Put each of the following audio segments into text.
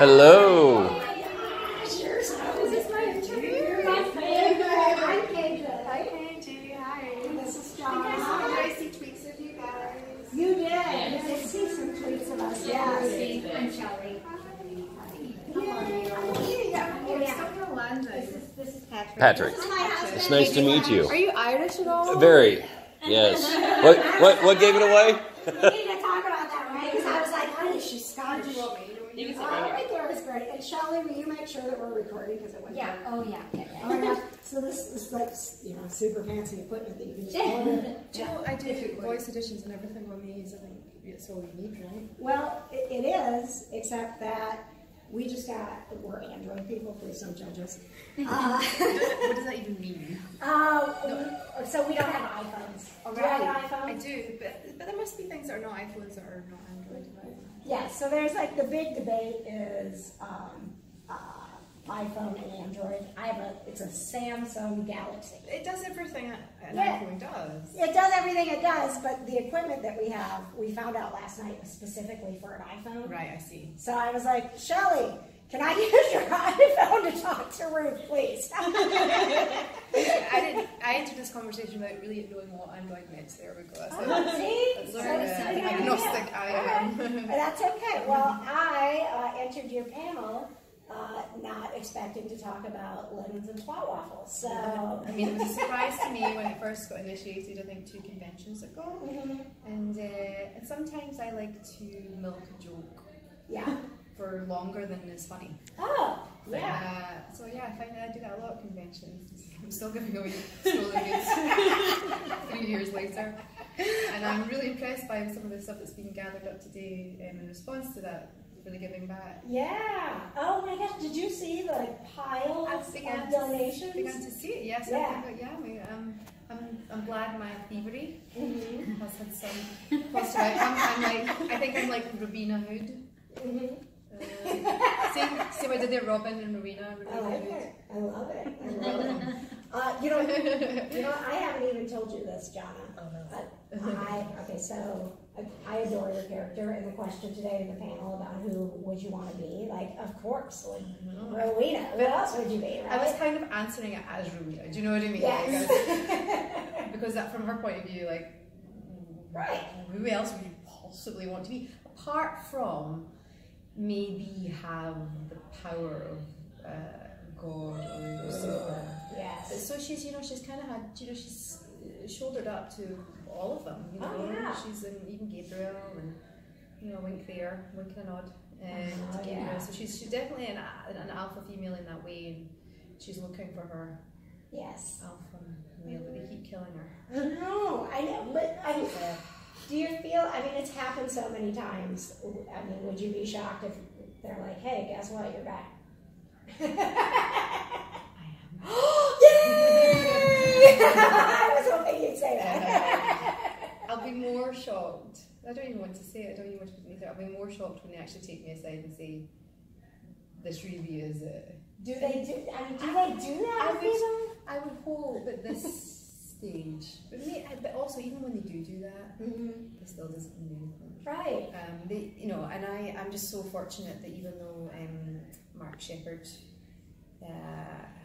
Hello. Hi, KJ. Hi. This is John. I see tweets of you guys. You did. Yeah. You did see some tweets of us. Yeah. I'm Shelley. This is Patrick. Patrick. This is my husband. It's nice to meet you. Are you Irish at all? Very. Yes. What gave it away? We need to talk about that, right? Because I was like, honey, she's Scottish. You can sit Right there is great. And Shelley, will you make sure that we're recording because it went Yeah. Oh yeah. Oh my gosh. So this is like, you know, super fancy equipment that you can just plug in. Yeah, I do voice editions and everything on these. I think it's all you need, right? Well, it is, except that we're Android people, please don't judge us. What does that even mean? So we don't have iPhones. Do you have an iPhone? I do, but there must be things that are not iPhones that are not Android, right? Yeah, so there's like the big debate is iPhone and Android. It's a Samsung Galaxy. It does everything an Yeah. iPhone does. It does everything it does, but the equipment that we have, we found out last night was specifically for an iPhone. Right, I see. So I was like, Shelley, can I use your iPhone to talk to Ruth, please? I entered this conversation without really knowing what Android meant. There we go. See? That's agnostic I am. But that's okay. Well, I entered your panel not expecting to talk about lemons and twat waffles. So I mean, it was a surprise to me when it first got initiated, I think 2 conventions ago. And sometimes I like to milk a joke. Yeah. For longer than is funny. Oh, yeah. So yeah, I find that I do that a lot at conventions. I'm still giving away stolen goods 3 years later. And I'm really impressed by some of the stuff that's been gathered up today in response to that, really giving back. Yeah. Oh my gosh, did you see the pile of donations? I began to see it, yes. Yeah. I'm glad my thievery has had some positive outcome. I think I'm like Rowena Hood. See what I did there, Robin and Rowena. I like it. I love it. I love it. You know, I haven't even told you this, Jonna. Oh no. So I adore your character, and the question today in the panel about who would you want to be, like, of course, like Rowena. Who else would you be? Right? I was kind of answering it as Rowena. Do you know what I mean? Yes. Like, because that, from her point of view, like, right. Who else would you possibly want to be, apart from maybe have the power of God or Lucifer. Yes. So she's, she's kind of had, she's shouldered up to all of them. Oh, yeah. She's in even Gabriel and, wink there, wink and a nod. And Gabriel. Yeah. So she's definitely an alpha female in that way, and she's looking for her alpha male, but they keep killing her. I know, but do you feel, it's happened so many times, would you be shocked if they're like, hey, guess what, you're back? I am. Yay! I was hoping you'd say that. I'll be more shocked. I don't even want to say it, I don't even want to put me through. I'll be more shocked when they actually take me aside and say, this really is it. Do they do that? I would hope at this stage, but also even when they do that, they still doesn't mean anything. Right. And I'm just so fortunate that even though Mark Shepherd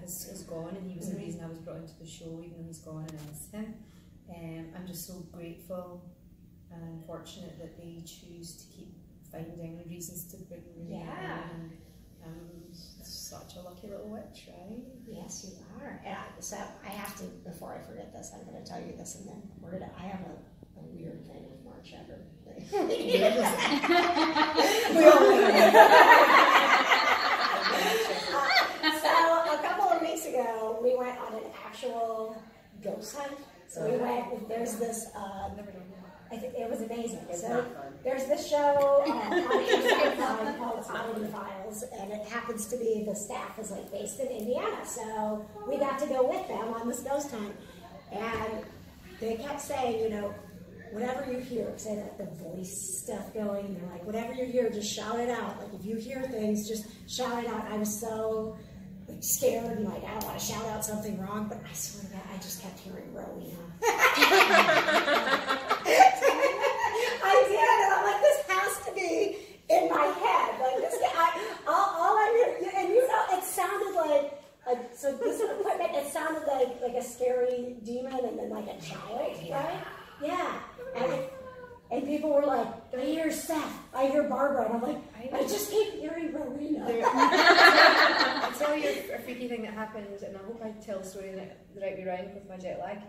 has gone, and he was the reason I was brought into the show, even though he's gone and I miss him, I'm just so grateful and fortunate that they choose to keep finding reasons to bring me in. Such a lucky little witch, right? Yes, you are. And so I have to, before I forget this, I'm going to tell you this, and then I have a weird thing with Mark Shepherd. We all So a couple of weeks ago, we went on an actual ghost hunt. So we went. There's this. Never done that. I think it was amazing. So there's this show on Amazon called Oddity Files, and it happens to be the staff is like based in Indiana. So we got to go with them on this ghost hunt, and they kept saying, whatever you hear, say that the voice stuff going, and they're like, whatever you hear, just shout it out. Like if you hear things, just shout it out. I was so scared and I don't want to shout out something wrong, but I swear to God, I just kept hearing Rowena. I did, and I'm like, this has to be in my head. Like this, I'll than like a child, right? Yeah. And people were like, I hear Seth, I hear Barbara, and I'm like, I just keep hearing Rowena. I'll tell you a freaky thing that happened, and I hope I tell the story the right way around with my jet lag.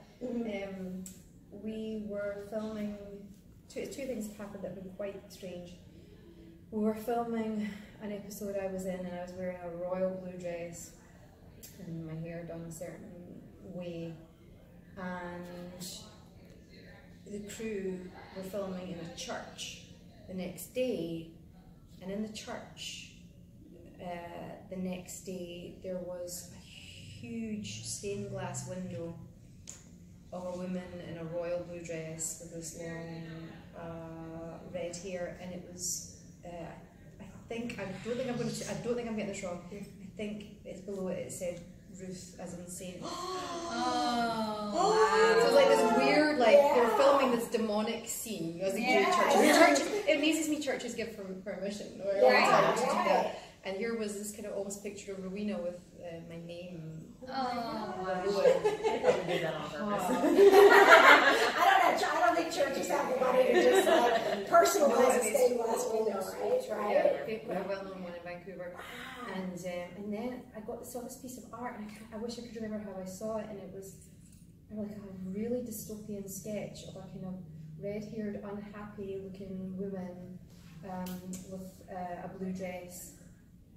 We were filming, two things have happened that have been quite strange. We were filming an episode I was in, and I was wearing a royal blue dress and my hair done a certain way, and the crew were filming in a church the next day, and in the church the next day there was a huge stained glass window of a woman in a royal blue dress with this long red hair, and it was I don't think I'm getting this wrong. I think it's below it. It said Ruth as in Saint. Oh, So it's like this weird, like they were filming this demonic scene. It was a church. It amazes me churches give permission or to do that. And here was this kind of almost picture of Rowena with my name. Oh, They probably did that on purpose. I don't think churches have the money to just like personalize a stained glass window, right? Yeah, a well-known one in Vancouver. And then I saw this piece of art, and I wish I could remember how I saw it, and it was like a really dystopian sketch of a kind of red-haired, unhappy-looking woman with a blue dress,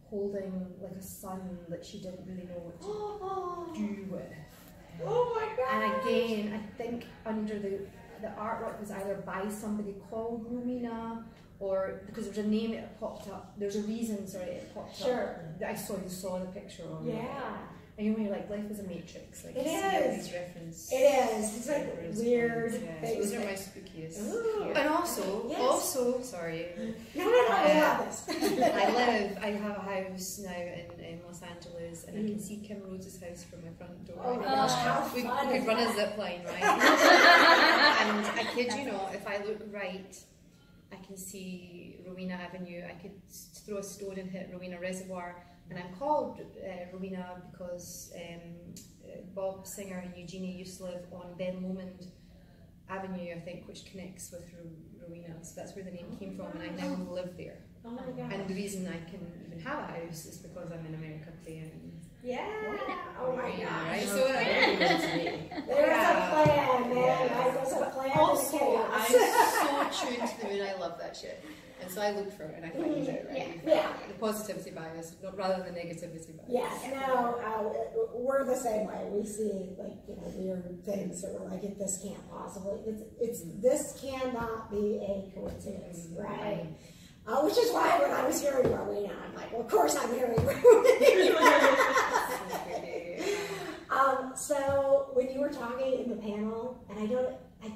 holding like a son that she didn't really know what to do with. Oh my God! And again, I think under the artwork was either by somebody called Rowena, or because there was a name that popped up. There's a reason, sorry, it popped up. That I saw the picture on. Yeah. And you know, you're like, life is a matrix. Like, It you see all is. these references. It is. It's like weird Yeah, so things. those are my spookiest. Ooh. And also, sorry. No, we love this. I have a house now in Los Angeles, and I can see Kim Rhodes' house from my front door. Oh my gosh, how we fun could is run that? a zip line, right? And I kid you not, if I look right, I can see Rowena Avenue. I could throw a stone and hit Rowena Reservoir. And I'm called Rowena because Bob Singer and Eugenie used to live on Ben Lomond Avenue, I think, which connects with Rowena. So that's where the name came from, and I now live there. Oh my God. And the reason I can even have a house is because I'm in America playing. Yeah. Oh my God. Right? So There's a plan, man. There's a plan. Also, I'm so tuned to the moon. I love that shit. And so I look for it and I find it, right? Yeah. The positivity bias, rather than the negativity bias. Yes, no, we're the same way. We see like weird things that we're like, this can't possibly. This cannot be a coincidence, right? Which is why when I was hearing Rowena, I'm like, well, of course I'm hearing Rowena. So when you were talking in the panel, and I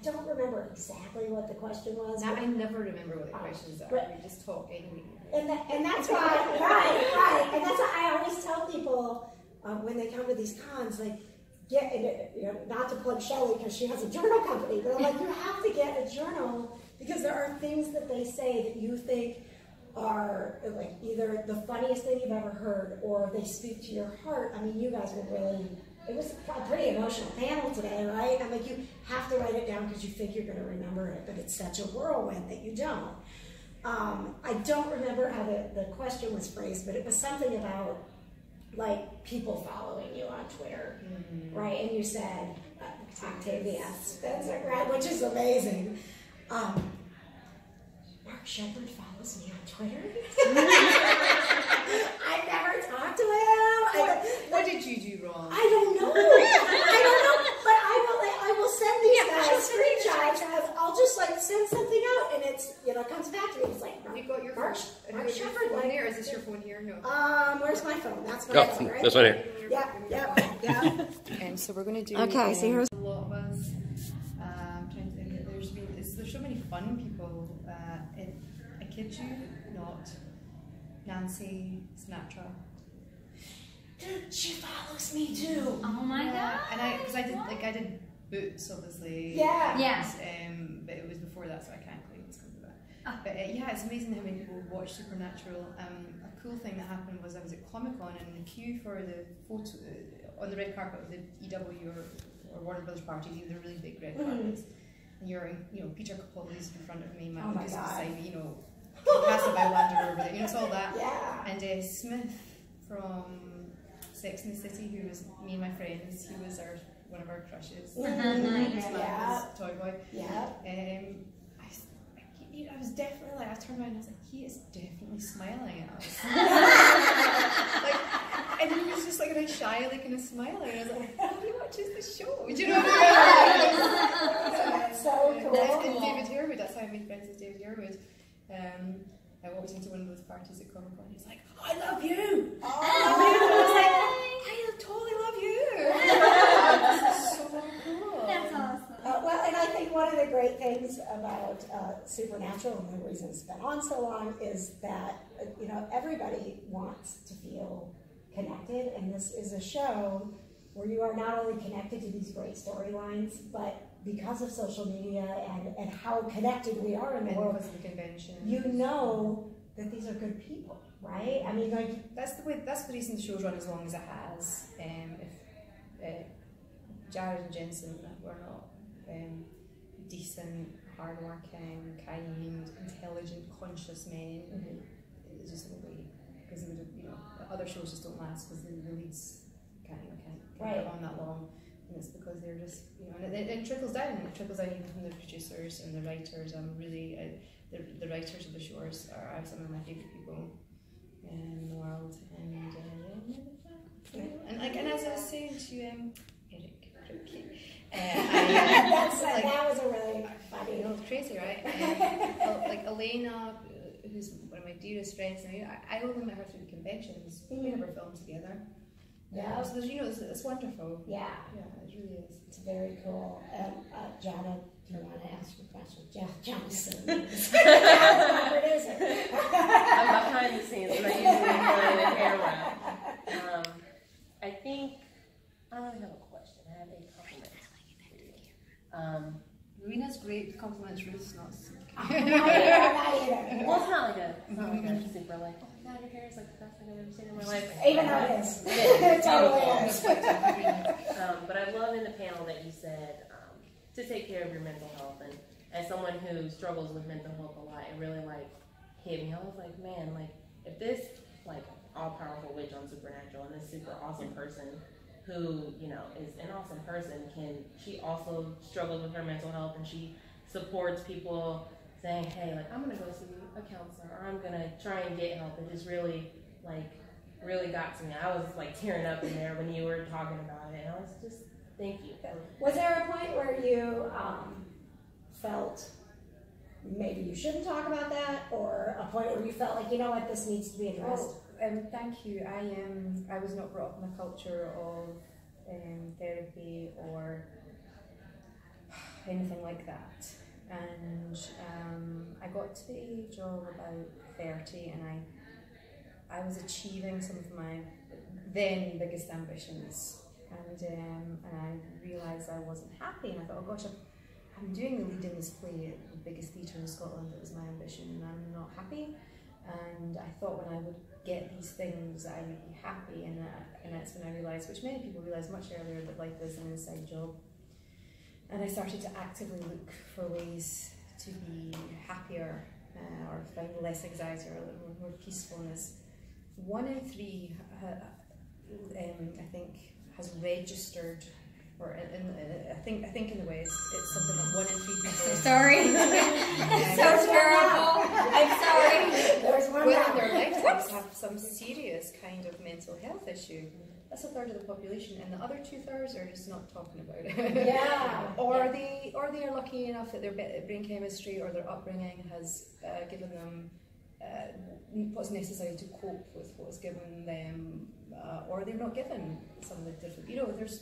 don't remember exactly what the question was. I never remember what the questions are. We just talk anyway. And that's why, right. And that's why I always tell people when they come to these cons, like, not to plug Shelley because she has a journal company, but I'm like, you have to get a journal because there are things that they say that you think are like either the funniest thing you've ever heard or they speak to your heart. I mean, you guys were really. It was a pretty emotional panel today, right? I'm like, you have to write it down because you think you're going to remember it, but it's such a whirlwind that you don't. I don't remember how the question was phrased, but it was something about, like, people following you on Twitter, right? And you said, Octavia Spencer, right? Which is amazing. Mark Shepard follows me on Twitter. I never talked to him. What did you do wrong? I don't know. But I will send these guys screenshots and I'll just like send something out and it's comes back to me. It's like You got your Mark Shepard, phone here? Is this your phone here? No. Where's my phone? That's my phone, right? This one here. Yeah. And so we're going to do. Okay, so here's a lot of us. Trying to think that there's so many fun people. I kid you not, Nancy Sinatra. Dude, she follows me too. Oh my God. And because I did Boots, obviously. Yeah. But it was before that, so I can't claim it's because of that. But it's amazing how many people watch Supernatural. A cool thing that happened was I was at Comic Con and the queue for the photo on the red carpet of the EW or or Warner Brothers parties, even the really big red carpets. And you're, you know, Peter Capaldi's in front of me, Matt Lucas beside me, you know, Castle by Wander over there, you know, it's all that. Yeah. And Smith from Sex and the City, who was me and my friends, he was one of our crushes. Yeah. Toy boy. Yeah. I was definitely like, I turned around and I was like, he is definitely smiling at us. like, and he was just like, kind of shyly kind of smiling. And I was like, he watches the show. Do you know what I mean? That's so cool. And David Yearwood, that's how I made friends with David Yearwood. I walked into one of those parties at Comic Con and he's like, I love you! Oh. I was like, I totally love you! This is so cool. That's awesome. Well, and I think one of the great things about Supernatural and the reason it's been on so long is that, you know, everybody wants to feel connected, and this is a show where you are not only connected to these great storylines, but because of social media and how connected we are in the world, because of the convention, you know that these are good people, right? I mean, like, that's the reason the show's run as long as it has. If Jared and Jensen were not decent, hardworking, kind, intelligent, conscious men, it just wouldn't be, because they would have, you know, other shows just don't last because the leads can't right. go on that long. And it's because they're just, you know, and it trickles down. It trickles down even from the producers and the writers. The writers of the shows are some of my favourite people in the world. And as I was saying to Eric, that was a really funny. You know, it's crazy, right? Like Elena, who's one of my dearest friends, and I only met her through the conventions. We never filmed together. Yeah. So there's, you know, it's wonderful. Yeah. Yeah, it really is. It's very cool. Jana, do you want to ask a question? Jana's producer. I'm behind the scenes, but I usually play the camera. I think I don't have a question. I have a compliment. Rowena's great, compliments Ruth's not. Well, it's not like a super like, oh my god, your hair is like the best thing I've ever seen in my life. Even though it is. It totally is. But I love in the panel that you said to take care of your mental health, and as someone who struggles with mental health a lot, it really like hit me. I was like, man, like if this like all-powerful witch on Supernatural and this super awesome person who, you know, is an awesome person, she also struggles with her mental health, and she supports people saying, hey, like, I'm going to go see a counselor, or I'm going to try and get help. It just really, like, really got to me. I was, like, tearing up in there when you were talking about it, and I was just, thank you. Was there a point where you felt maybe you shouldn't talk about that, or a point where you felt like, you know what, this needs to be addressed? Thank you. I was not brought up in a culture of therapy or anything like that. And I got to the age of about 30, and I was achieving some of my then biggest ambitions, and I realised I wasn't happy, and I thought, oh gosh, I'm doing the lead in this play at the biggest theatre in Scotland. It was my ambition, and I'm not happy. And I thought when I would get these things I would be happy, and that's when I realised, which many people realise much earlier, that life is an inside job. And I started to actively look for ways to be happier, or find less anxiety, or a little more peacefulness. 1 in 3, I think, has registered, or I think in the West it's something like 1 in 3 people. So sorry. So terrible. I'm sorry. There's one Well, in their lifetimes have some serious kind of mental health issue. That's 1/3 of the population, and the other 2/3 are just not talking about it. Yeah. Or they are lucky enough that their brain chemistry or their upbringing has given them what's necessary to cope with what's given them, or they're not given some of the different. You know, there's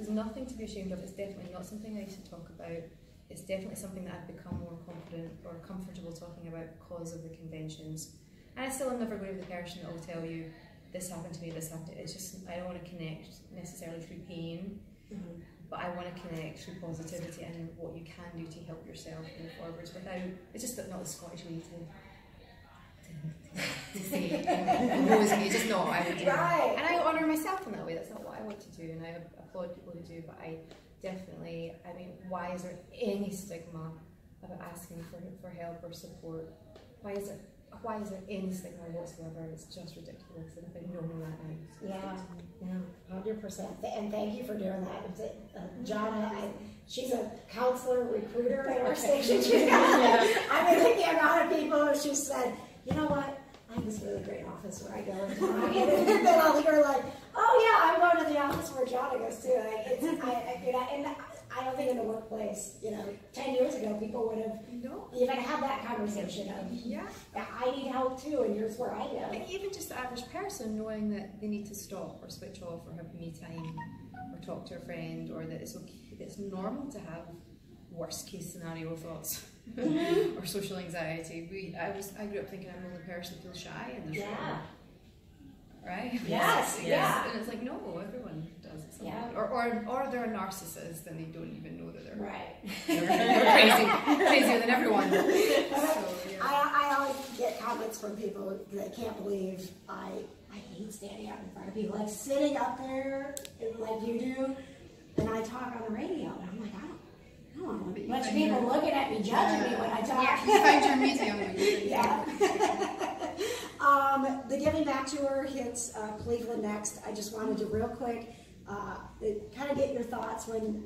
nothing to be ashamed of. It's definitely not something I used to talk about. It's definitely something that I've become more confident or comfortable talking about because of the conventions. And I still am never going to be the person that will tell you, this happened to me, this happened to me. It's just, I don't want to connect necessarily through pain, but I want to connect through positivity and what you can do to help yourself move forwards without, it's just not the Scottish way to say it. It's just not what I would do. Right. And I honour myself in that way. That's not what I want what to do, and I applaud people who do, but I definitely, I mean, why is there any stigma about asking for help or support? Why is there any stigma whatsoever? It's just ridiculous, and if I know that now. Yeah, 100%. And thank you for doing that. Jonna, she's a counselor recruiter at our station. I mean, the amount of people she said, you know what? I have this really great office where I go and talk, and then I'll hear like, oh yeah, I'm going to the office where Jonna goes to. And I don't think in the workplace, 10 years ago, people would have even had that conversation of, I need help too, and here's where I go. And even just the average person knowing that they need to stop or switch off or have me time or talk to a friend, or that it's okay, it's normal to have worst case scenario thoughts or social anxiety. I grew up thinking I'm the only person who feels shy in this room. Right? Yes. And it's like, no, everyone does it somewhat. Or they're a narcissist and they don't even know that they're crazier than everyone. I always get comments from people that can't believe I hate standing up in front of people, like sitting up there like you do, and I talk on the radio, and I'm like, I don't want a bunch of people looking at me, judging me when I talk. Yeah, you find your medium. The Giving Back Tour hits Cleveland next. I just wanted to real quick kind of get your thoughts when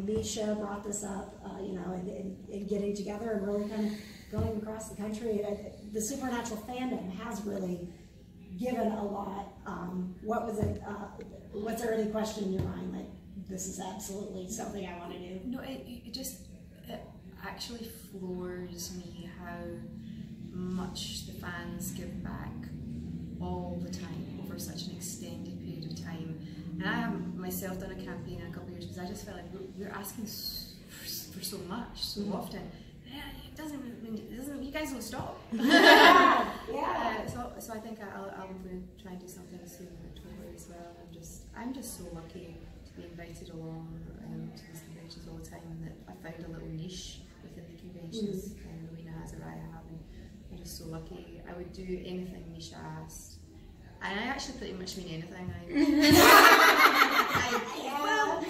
Misha brought this up, and getting together and really kind of going across the country. The Supernatural fandom has really given a lot. What was it? Was there any question in your mind like, this is absolutely something I want to do? No, it actually floors me how much the fans give back all the time over such an extended period of time. And I have myself done a campaign in a couple of years because I just felt like we're asking for so much so often. It doesn't. You guys don't stop. So I think I'm going to try and do something soon in October as well. I'm just so lucky to be invited along to these conventions all the time, and that I found a little niche within the conventions. And Rowena has, or I have, and I'm just so lucky. I would do anything Misha asked, and I actually pretty much mean anything. Well,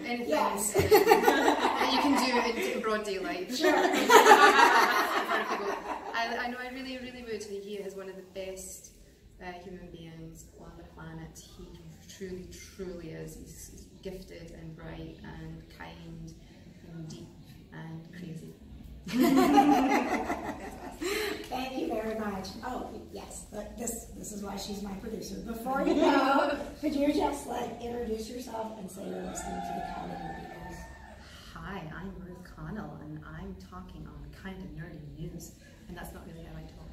anything that you can do in broad daylight. Sure. I know I really, really would. He is one of the best human beings on the planet. He truly, truly is. He's gifted and bright and kind and deep and crazy. Thank you very much. Oh, yes, this is why she's my producer. Before you go, could you just introduce yourself and say you're listening to the Kind of Nerdy News? Hi, I'm Ruth Connell, and I'm talking on Kind of Nerdy News, and that's not really how I talk.